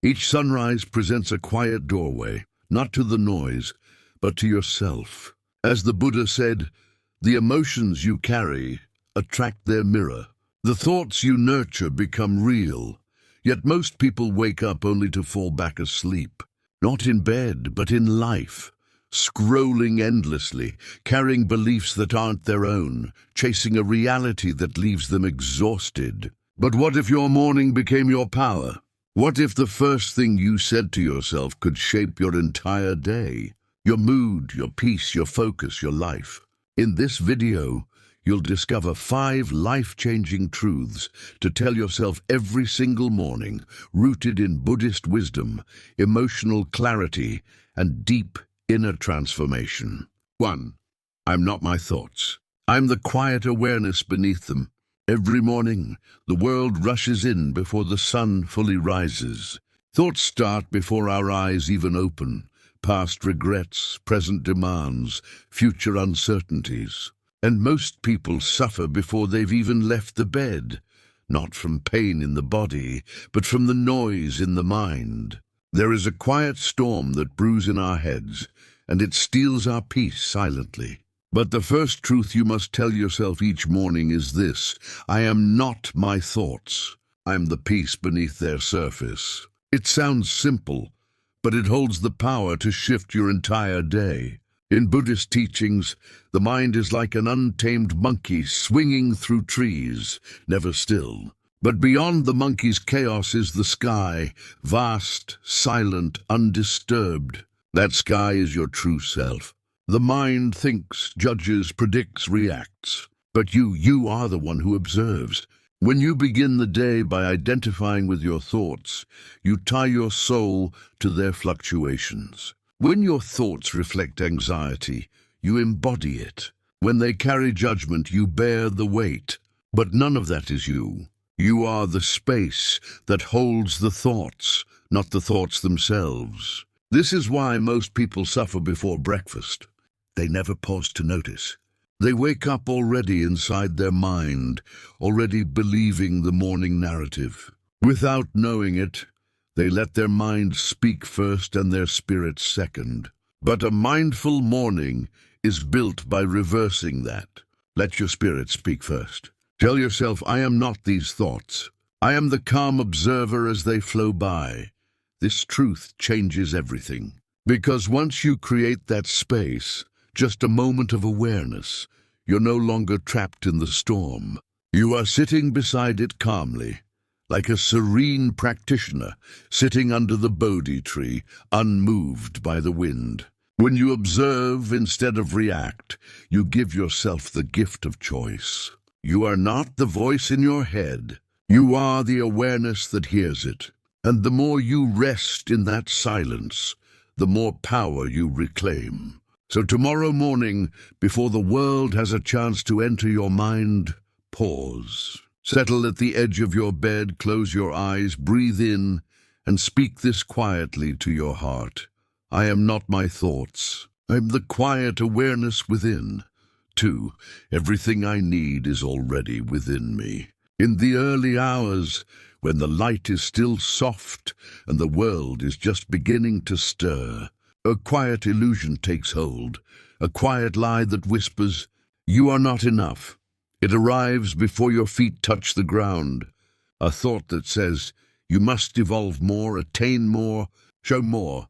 Each sunrise presents a quiet doorway, not to the noise, but to yourself. As the Buddha said, the emotions you carry attract their mirror. The thoughts you nurture become real, yet most people wake up only to fall back asleep. Not in bed, but in life, scrolling endlessly, carrying beliefs that aren't their own, chasing a reality that leaves them exhausted. But what if your morning became your power? What if the first thing you said to yourself could shape your entire day? Your mood, your peace, your focus, your life. In this video, you'll discover 5 life-changing truths to tell yourself every single morning, rooted in Buddhist wisdom, emotional clarity, and deep inner transformation. 1. I'm not my thoughts. I'm the quiet awareness beneath them. Every morning, the world rushes in before the sun fully rises. Thoughts start before our eyes even open. Past regrets, present demands, future uncertainties. And most people suffer before they've even left the bed, not from pain in the body, but from the noise in the mind. There is a quiet storm that brews in our heads, and it steals our peace silently. But the first truth you must tell yourself each morning is this: I am not my thoughts. I am the peace beneath their surface. It sounds simple, but it holds the power to shift your entire day. In Buddhist teachings, the mind is like an untamed monkey swinging through trees, never still. But beyond the monkey's chaos is the sky, vast, silent, undisturbed. That sky is your true self. The mind thinks, judges, predicts, reacts. But you are the one who observes. When you begin the day by identifying with your thoughts, you tie your soul to their fluctuations. When your thoughts reflect anxiety, you embody it. When they carry judgment, you bear the weight. But none of that is you. You are the space that holds the thoughts, not the thoughts themselves. This is why most people suffer before breakfast. They never pause to notice. They wake up already inside their mind, already believing the morning narrative. Without knowing it, they let their mind speak first and their spirit second. But a mindful morning is built by reversing that. Let your spirit speak first. Tell yourself, I am not these thoughts. I am the calm observer as they flow by. This truth changes everything. Because once you create that space, just a moment of awareness, you're no longer trapped in the storm. You are sitting beside it calmly, like a serene practitioner sitting under the Bodhi tree, unmoved by the wind. When you observe instead of react, you give yourself the gift of choice. You are not the voice in your head. You are the awareness that hears it. And the more you rest in that silence, the more power you reclaim. So tomorrow morning, before the world has a chance to enter your mind, pause. Settle at the edge of your bed, close your eyes, breathe in, and speak this quietly to your heart. I am not my thoughts. I am the quiet awareness within. 2. Everything I need is already within me. In the early hours, when the light is still soft and the world is just beginning to stir, a quiet illusion takes hold, a quiet lie that whispers, you are not enough. It arrives before your feet touch the ground, a thought that says, you must evolve more, attain more, show more,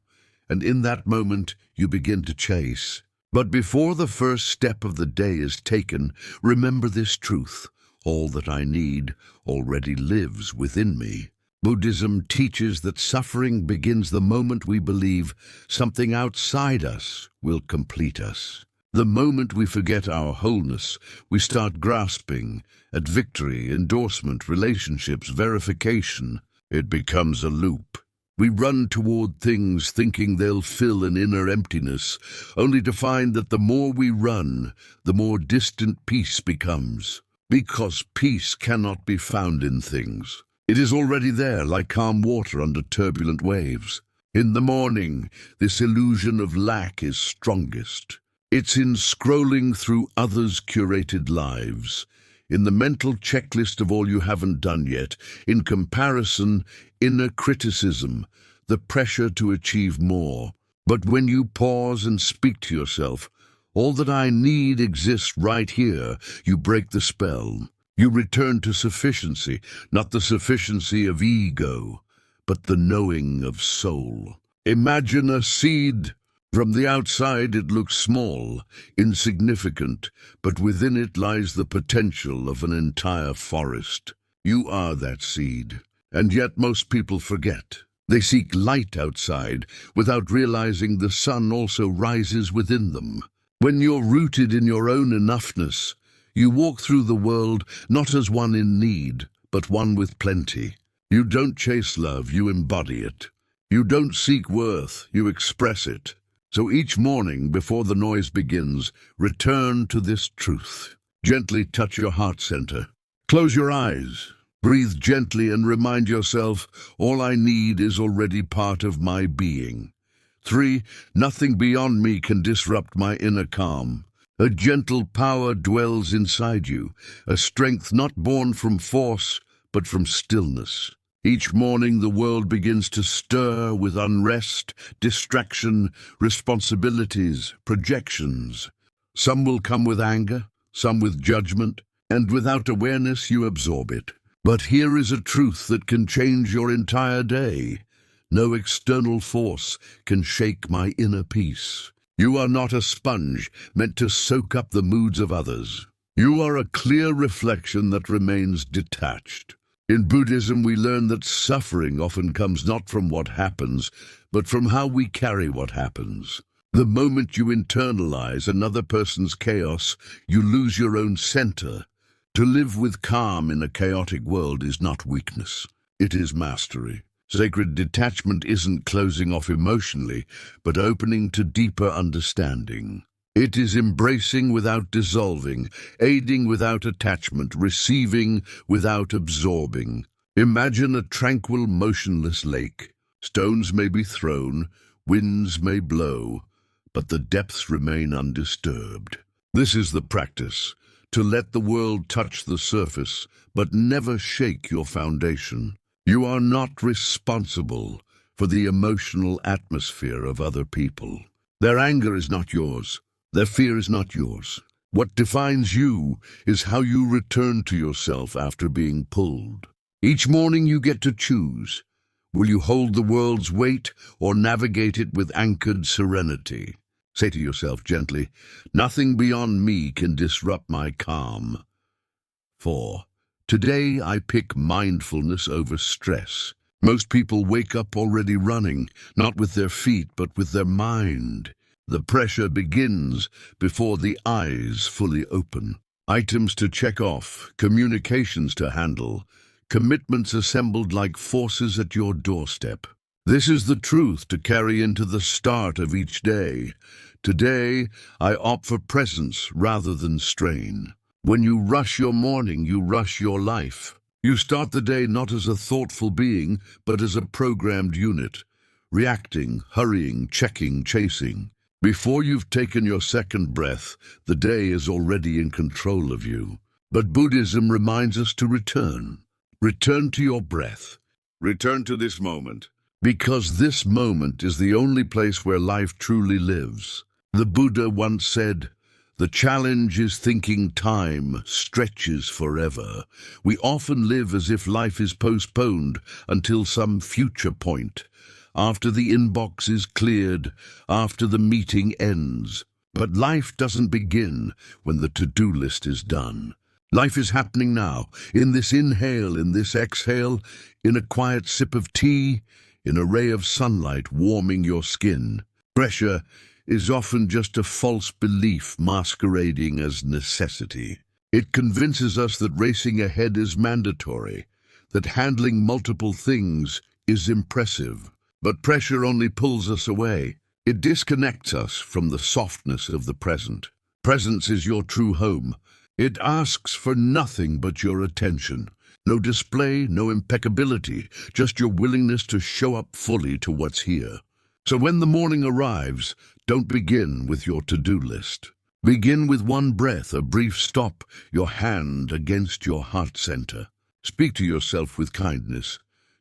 and in that moment you begin to chase. But before the first step of the day is taken, remember this truth: all that I need already lives within me. Buddhism teaches that suffering begins the moment we believe something outside us will complete us. The moment we forget our wholeness, we start grasping at victory, endorsement, relationships, verification. It becomes a loop. We run toward things thinking they'll fill an inner emptiness, only to find that the more we run, the more distant peace becomes. Because peace cannot be found in things. It is already there, like calm water under turbulent waves. In the morning, this illusion of lack is strongest. It's in scrolling through others' curated lives, in the mental checklist of all you haven't done yet, in comparison, inner criticism, the pressure to achieve more. But when you pause and speak to yourself, all that I need exists right here, you break the spell. You return to sufficiency, not the sufficiency of ego, but the knowing of soul. Imagine a seed. From the outside it looks small, insignificant, but within it lies the potential of an entire forest. You are that seed, and yet most people forget. They seek light outside without realizing the sun also rises within them. When you're rooted in your own enoughness, you walk through the world not as one in need, but one with plenty. You don't chase love, you embody it. You don't seek worth, you express it. So each morning, before the noise begins, return to this truth. Gently touch your heart center. Close your eyes. Breathe gently and remind yourself, all I need is already part of my being. 3. Nothing beyond me can disrupt my inner calm. A gentle power dwells inside you, a strength not born from force, but from stillness. Each morning the world begins to stir with unrest, distraction, responsibilities, projections. Some will come with anger, some with judgment, and without awareness you absorb it. But here is a truth that can change your entire day. No external force can shake my inner peace. You are not a sponge meant to soak up the moods of others. You are a clear reflection that remains detached. In Buddhism, we learn that suffering often comes not from what happens, but from how we carry what happens. The moment you internalize another person's chaos, you lose your own center. To live with calm in a chaotic world is not weakness. It is mastery. Sacred detachment isn't closing off emotionally, but opening to deeper understanding. It is embracing without dissolving, aiding without attachment, receiving without absorbing. Imagine a tranquil, motionless lake. Stones may be thrown, winds may blow, but the depths remain undisturbed. This is the practice, to let the world touch the surface, but never shake your foundation. You are not responsible for the emotional atmosphere of other people. Their anger is not yours. Their fear is not yours. What defines you is how you return to yourself after being pulled. Each morning you get to choose. Will you hold the world's weight or navigate it with anchored serenity? Say to yourself gently, nothing beyond me can disrupt my calm. 4. Today I pick mindfulness over stress. Most people wake up already running, not with their feet but with their mind. The pressure begins before the eyes fully open. Items to check off, communications to handle, commitments assembled like forces at your doorstep. This is the truth to carry into the start of each day. Today, I opt for presence rather than strain. When you rush your morning, you rush your life. You start the day not as a thoughtful being, but as a programmed unit, reacting, hurrying, checking, chasing. Before you've taken your second breath, the day is already in control of you. But Buddhism reminds us to return. Return to your breath. Return to this moment. Because this moment is the only place where life truly lives. The Buddha once said, "The challenge is thinking time stretches forever." We often live as if life is postponed until some future point. After the inbox is cleared, after the meeting ends. But life doesn't begin when the to-do list is done. Life is happening now, in this inhale, in this exhale, in a quiet sip of tea, in a ray of sunlight warming your skin. Pressure is often just a false belief masquerading as necessity. It convinces us that racing ahead is mandatory, that handling multiple things is impressive. But pressure only pulls us away. It disconnects us from the softness of the present. Presence is your true home. It asks for nothing but your attention. No display, no impeccability, just your willingness to show up fully to what's here. So when the morning arrives, don't begin with your to-do list. Begin with one breath, a brief stop, your hand against your heart center. Speak to yourself with kindness.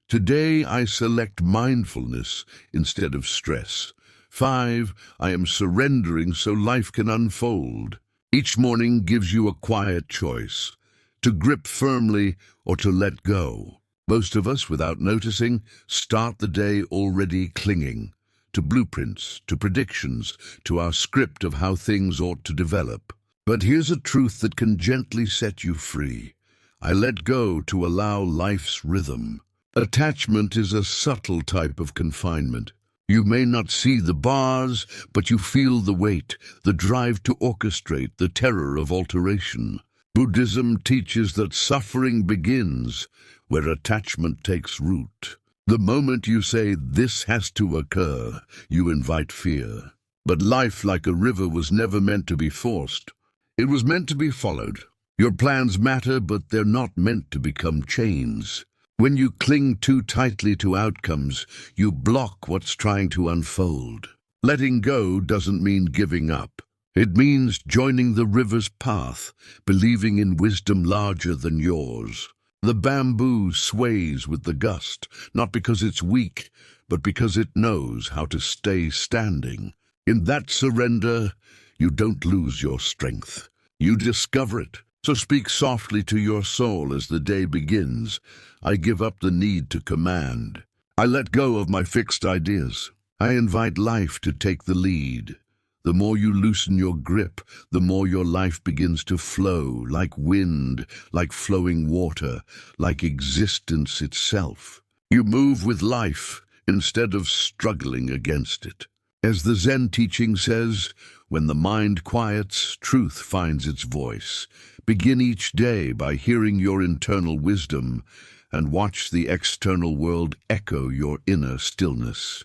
Today I select mindfulness instead of stress. 5. I am surrendering so life can unfold. Each morning gives you a quiet choice, to grip firmly or to let go. Most of us, without noticing, start the day already clinging to blueprints, to predictions, to our script of how things ought to develop. But here's a truth that can gently set you free. I let go to allow life's rhythm. Attachment is a subtle type of confinement. You may not see the bars, but you feel the weight, the drive to orchestrate, the terror of alteration. Buddhism teaches that suffering begins where attachment takes root. The moment you say, "This has to occur," you invite fear. But life, like a river, was never meant to be forced. It was meant to be followed. Your plans matter, but they're not meant to become chains. When you cling too tightly to outcomes, you block what's trying to unfold. Letting go doesn't mean giving up. It means joining the river's path, believing in wisdom larger than yours. The bamboo sways with the gust, not because it's weak, but because it knows how to stay standing. In that surrender, you don't lose your strength. You discover it. So speak softly to your soul as the day begins. I give up the need to command. I let go of my fixed ideas. I invite life to take the lead. The more you loosen your grip, the more your life begins to flow, like wind, like flowing water, like existence itself. You move with life instead of struggling against it. As the Zen teaching says, when the mind quiets, truth finds its voice. Begin each day by hearing your internal wisdom and watch the external world echo your inner stillness.